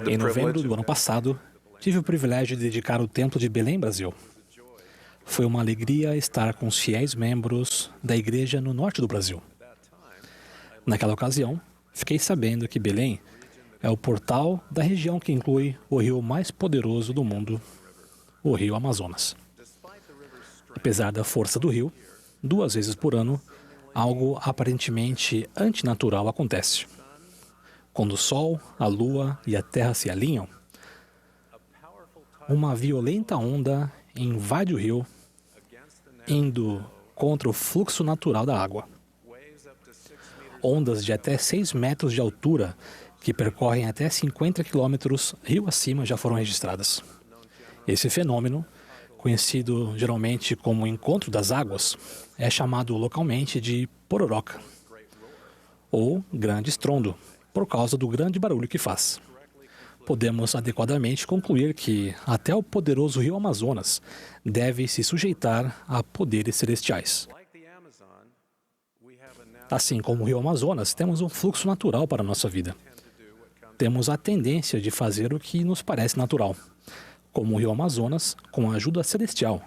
Em novembro do ano passado, tive o privilégio de dedicar o Templo de Belém, Brasil. Foi uma alegria estar com os fiéis membros da igreja no norte do Brasil. Naquela ocasião, fiquei sabendo que Belém é o portal da região que inclui o rio mais poderoso do mundo, o rio Amazonas. Apesar da força do rio, 2 vezes por ano, algo aparentemente antinatural acontece. Quando o Sol, a Lua e a Terra se alinham, uma violenta onda invade o rio, indo contra o fluxo natural da água. Ondas de até 6 metros de altura, que percorrem até 50 quilômetros rio acima, já foram registradas. Esse fenômeno, conhecido geralmente como Encontro das Águas, é chamado localmente de pororoca, ou grande estrondo, por causa do grande barulho que faz. Podemos adequadamente concluir que até o poderoso rio Amazonas deve se sujeitar a poderes celestiais. Assim como o rio Amazonas, temos um fluxo natural para a nossa vida. Temos a tendência de fazer o que nos parece natural. Como o rio Amazonas, com a ajuda celestial,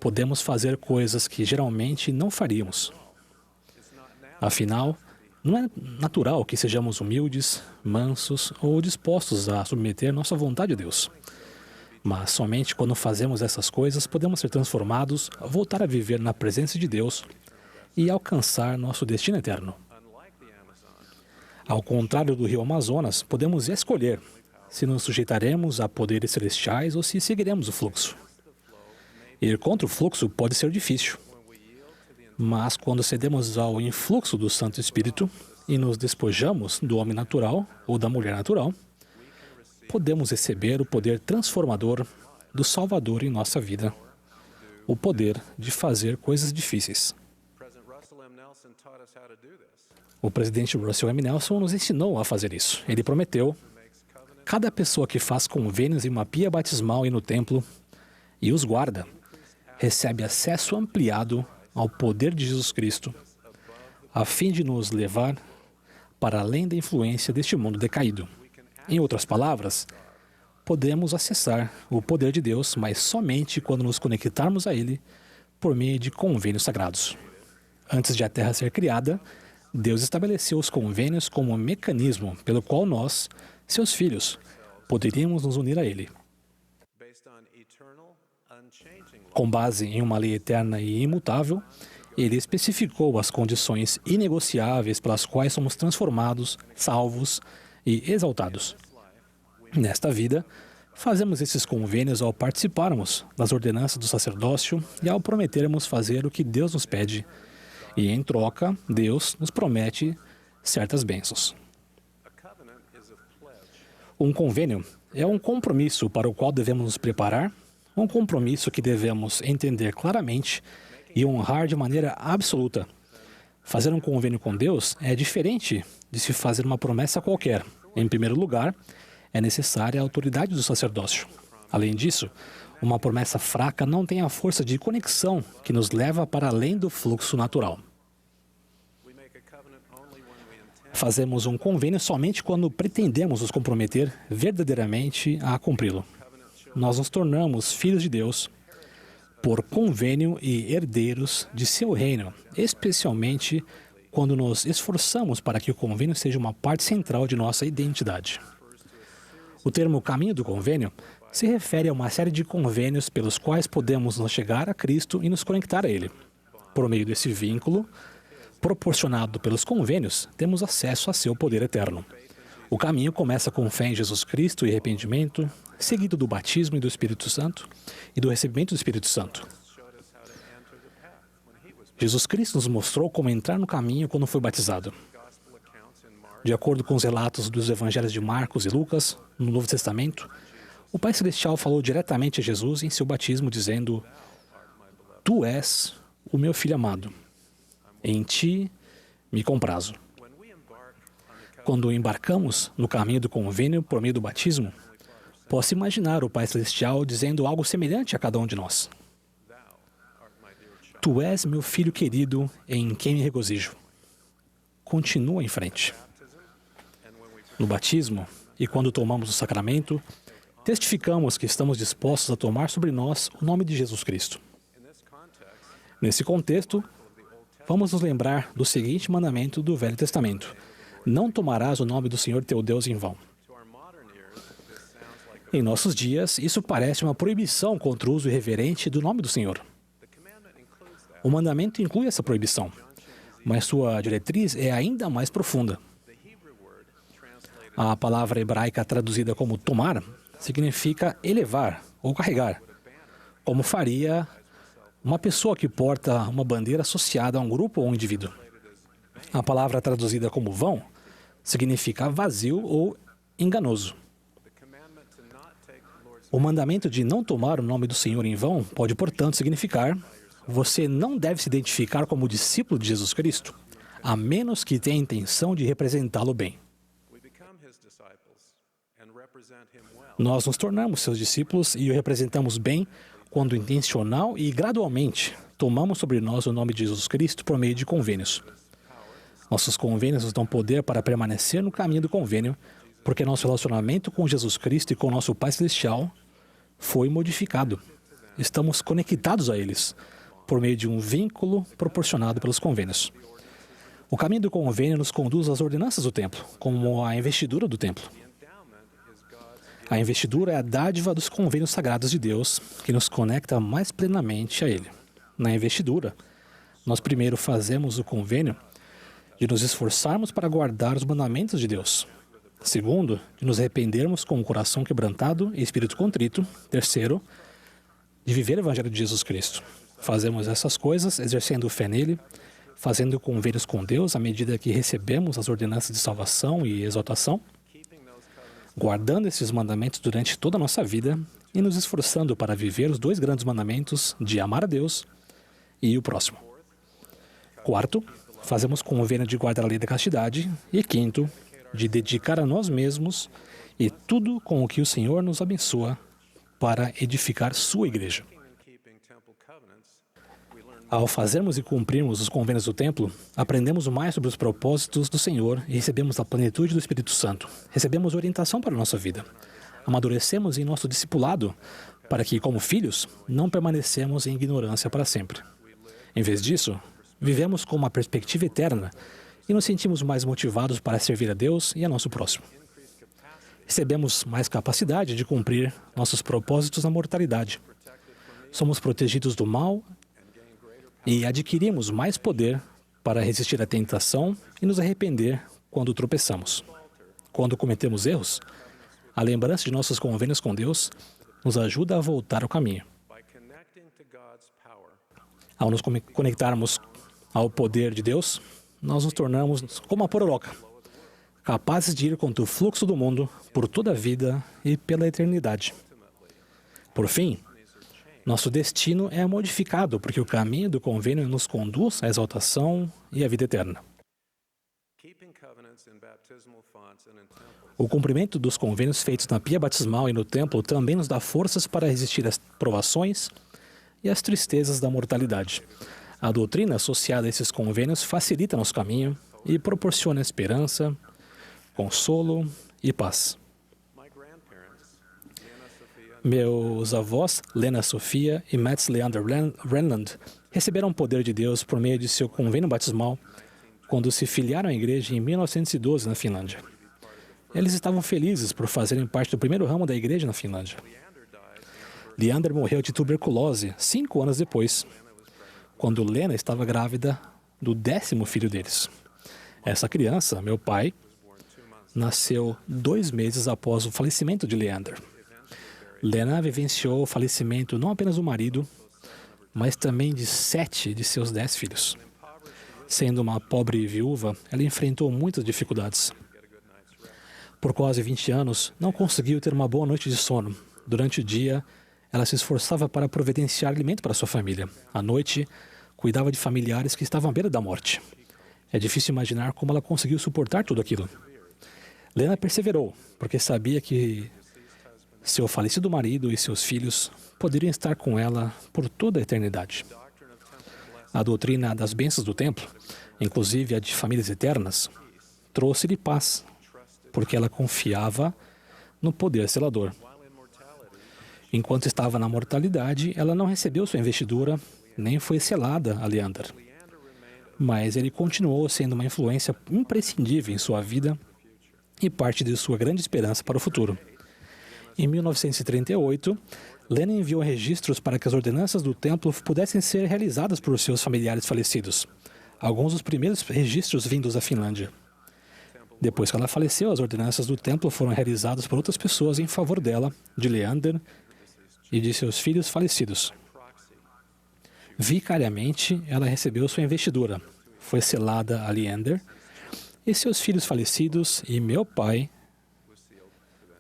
podemos fazer coisas que geralmente não faríamos. Afinal, não é natural que sejamos humildes, mansos ou dispostos a submeter nossa vontade a Deus. Mas somente quando fazemos essas coisas podemos ser transformados, voltar a viver na presença de Deus e alcançar nosso destino eterno. Ao contrário do rio Amazonas, podemos escolher se nos sujeitaremos a poderes celestiais ou se seguiremos o fluxo. Ir contra o fluxo pode ser difícil. Mas quando cedemos ao influxo do Santo Espírito e nos despojamos do homem natural ou da mulher natural, podemos receber o poder transformador do Salvador em nossa vida, o poder de fazer coisas difíceis. O presidente Russell M. Nelson nos ensinou a fazer isso. Ele prometeu: cada pessoa que faz convênios em uma pia batismal e no templo e os guarda, recebe acesso ampliado ao poder de Jesus Cristo, a fim de nos levar para além da influência deste mundo decaído. Em outras palavras, podemos acessar o poder de Deus, mas somente quando nos conectarmos a Ele por meio de convênios sagrados. Antes de a Terra ser criada, Deus estabeleceu os convênios como um mecanismo pelo qual nós, seus filhos, poderíamos nos unir a Ele. Com base em uma lei eterna e imutável, Ele especificou as condições inegociáveis pelas quais somos transformados, salvos e exaltados. Nesta vida, fazemos esses convênios ao participarmos das ordenanças do sacerdócio e ao prometermos fazer o que Deus nos pede. E, em troca, Deus nos promete certas bênçãos. Um convênio é um compromisso para o qual devemos nos preparar, um compromisso que devemos entender claramente e honrar de maneira absoluta. Fazer um convênio com Deus é diferente de se fazer uma promessa qualquer. Em primeiro lugar, é necessária a autoridade do sacerdócio. Além disso, uma promessa fraca não tem a força de conexão que nos leva para além do fluxo natural. Fazemos um convênio somente quando pretendemos nos comprometer verdadeiramente a cumpri-lo. Nós nos tornamos filhos de Deus por convênio e herdeiros de seu reino, especialmente quando nos esforçamos para que o convênio seja uma parte central de nossa identidade. O termo caminho do convênio se refere a uma série de convênios pelos quais podemos nos chegar a Cristo e nos conectar a Ele. Por meio desse vínculo, proporcionado pelos convênios, temos acesso a seu poder eterno. O caminho começa com fé em Jesus Cristo e arrependimento, seguido do batismo e do Espírito Santo e do recebimento do Espírito Santo. Jesus Cristo nos mostrou como entrar no caminho quando foi batizado. De acordo com os relatos dos evangelhos de Marcos e Lucas, no Novo Testamento, o Pai Celestial falou diretamente a Jesus em seu batismo, dizendo: "Tu és o meu Filho amado. Em ti me comprazo." Quando embarcamos no caminho do convênio por meio do batismo, posso imaginar o Pai Celestial dizendo algo semelhante a cada um de nós. Tu és meu filho querido em quem me regozijo. Continua em frente. No batismo e quando tomamos o sacramento, testificamos que estamos dispostos a tomar sobre nós o nome de Jesus Cristo. Nesse contexto, vamos nos lembrar do seguinte mandamento do Velho Testamento: não tomarás o nome do Senhor teu Deus em vão. Em nossos dias, isso parece uma proibição contra o uso irreverente do nome do Senhor. O mandamento inclui essa proibição, mas sua diretriz é ainda mais profunda. A palavra hebraica traduzida como tomar significa elevar ou carregar, como faria uma pessoa que porta uma bandeira associada a um grupo ou um indivíduo. A palavra traduzida como vão significa vazio ou enganoso. O mandamento de não tomar o nome do Senhor em vão pode, portanto, significar: você não deve se identificar como discípulo de Jesus Cristo, a menos que tenha a intenção de representá-lo bem. Nós nos tornamos seus discípulos e o representamos bem quando intencional e gradualmente tomamos sobre nós o nome de Jesus Cristo por meio de convênios. Nossos convênios nos dão poder para permanecer no caminho do convênio, porque nosso relacionamento com Jesus Cristo e com nosso Pai Celestial foi modificado. Estamos conectados a eles por meio de um vínculo proporcionado pelos convênios. O caminho do convênio nos conduz às ordenanças do templo, como a investidura do templo. A investidura é a dádiva dos convênios sagrados de Deus, que nos conecta mais plenamente a Ele. Na investidura, nós primeiro fazemos o convênio de nos esforçarmos para guardar os mandamentos de Deus. Segundo, de nos arrependermos com o coração quebrantado e espírito contrito. Terceiro, de viver o Evangelho de Jesus Cristo. Fazemos essas coisas exercendo fé nele, fazendo convênios com Deus à medida que recebemos as ordenanças de salvação e exaltação, guardando esses mandamentos durante toda a nossa vida e nos esforçando para viver os dois grandes mandamentos de amar a Deus e o próximo. Quarto, fazemos convênio de guardar a lei da castidade. E quinto, de dedicar a nós mesmos e tudo com o que o Senhor nos abençoa para edificar sua igreja. Ao fazermos e cumprirmos os convênios do templo, aprendemos mais sobre os propósitos do Senhor e recebemos a plenitude do Espírito Santo. Recebemos orientação para a nossa vida. Amadurecemos em nosso discipulado para que, como filhos, não permanecemos em ignorância para sempre. Em vez disso, vivemos com uma perspectiva eterna e nos sentimos mais motivados para servir a Deus e a nosso próximo. Recebemos mais capacidade de cumprir nossos propósitos na mortalidade. Somos protegidos do mal e adquirimos mais poder para resistir à tentação e nos arrepender quando tropeçamos. Quando cometemos erros, a lembrança de nossos convênios com Deus nos ajuda a voltar ao caminho. Ao nos conectarmos ao poder de Deus, nós nos tornamos como a pororoca, capazes de ir contra o fluxo do mundo por toda a vida e pela eternidade. Por fim, nosso destino é modificado porque o caminho do convênio nos conduz à exaltação e à vida eterna. O cumprimento dos convênios feitos na pia batismal e no templo também nos dá forças para resistir às provações e às tristezas da mortalidade. A doutrina associada a esses convênios facilita nosso caminho e proporciona esperança, consolo e paz. Meus avós, Lena Sofia e Mats Leander Renland, receberam o poder de Deus por meio de seu convênio batismal quando se filiaram à igreja em 1912 na Finlândia. Eles estavam felizes por fazerem parte do primeiro ramo da igreja na Finlândia. Leander morreu de tuberculose 5 anos depois, quando Lena estava grávida do 10º filho deles. Essa criança, meu pai, nasceu 2 meses após o falecimento de Leander. Lena vivenciou o falecimento não apenas do marido, mas também de 7 de seus 10 filhos. Sendo uma pobre viúva, ela enfrentou muitas dificuldades. Por quase 20 anos, não conseguiu ter uma boa noite de sono. Durante o dia, ela se esforçava para providenciar alimento para sua família. À noite, cuidava de familiares que estavam à beira da morte. É difícil imaginar como ela conseguiu suportar tudo aquilo. Lena perseverou, porque sabia que seu falecido marido e seus filhos poderiam estar com ela por toda a eternidade. A doutrina das bênçãos do templo, inclusive a de famílias eternas, trouxe-lhe paz porque ela confiava no poder selador. Enquanto estava na mortalidade, ela não recebeu sua investidura, nem foi selada a Leander. Mas ele continuou sendo uma influência imprescindível em sua vida e parte de sua grande esperança para o futuro. Em 1938, Lena enviou registros para que as ordenanças do templo pudessem ser realizadas por seus familiares falecidos. Alguns dos primeiros registros vindos da Finlândia. Depois que ela faleceu, as ordenanças do templo foram realizadas por outras pessoas em favor dela, de Leander e de seus filhos falecidos. Vicariamente, ela recebeu sua investidura, foi selada a Leander, e seus filhos falecidos e meu pai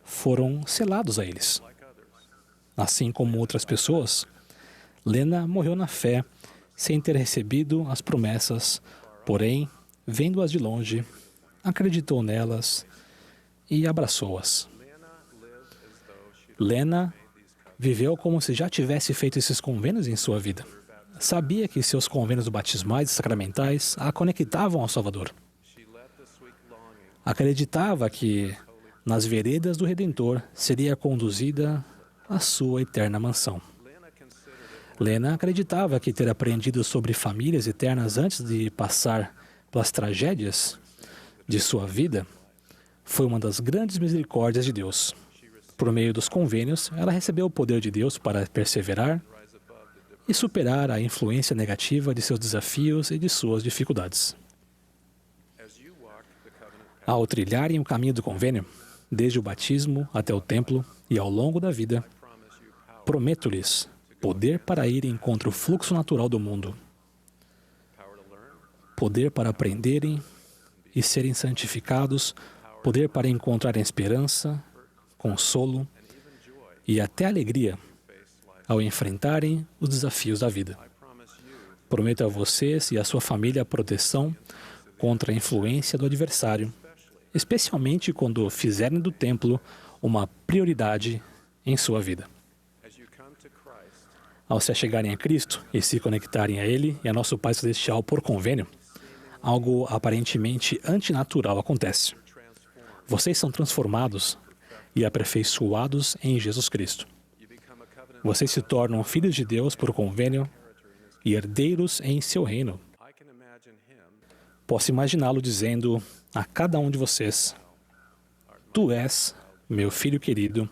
foram selados a eles. Assim como outras pessoas, Lena morreu na fé, sem ter recebido as promessas, porém, vendo-as de longe, acreditou nelas e abraçou-as. Lena viveu como se já tivesse feito esses convênios em sua vida. Sabia que seus convênios batismais e sacramentais a conectavam ao Salvador. Acreditava que, nas veredas do Redentor, seria conduzida à sua eterna mansão. Lena acreditava que ter aprendido sobre famílias eternas antes de passar pelas tragédias de sua vida foi uma das grandes misericórdias de Deus. Por meio dos convênios, ela recebeu o poder de Deus para perseverar e superar a influência negativa de seus desafios e de suas dificuldades. Ao trilharem o caminho do convênio, desde o batismo até o templo e ao longo da vida, prometo-lhes poder para irem contra o fluxo natural do mundo, poder para aprenderem e serem santificados, poder para encontrarem esperança, consolo e até alegria ao enfrentarem os desafios da vida. Prometo a vocês e à sua família a proteção contra a influência do adversário, especialmente quando fizerem do templo uma prioridade em sua vida. Ao se achegarem a Cristo e se conectarem a Ele e a nosso Pai Celestial por convênio, algo aparentemente antinatural acontece. Vocês são transformados e aperfeiçoados em Jesus Cristo. Vocês se tornam filhos de Deus por convênio e herdeiros em seu reino. Posso imaginá-lo dizendo a cada um de vocês: Tu és meu filho querido,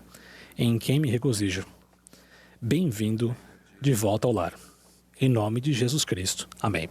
em quem me regozijo. Bem-vindo de volta ao lar. Em nome de Jesus Cristo. Amém.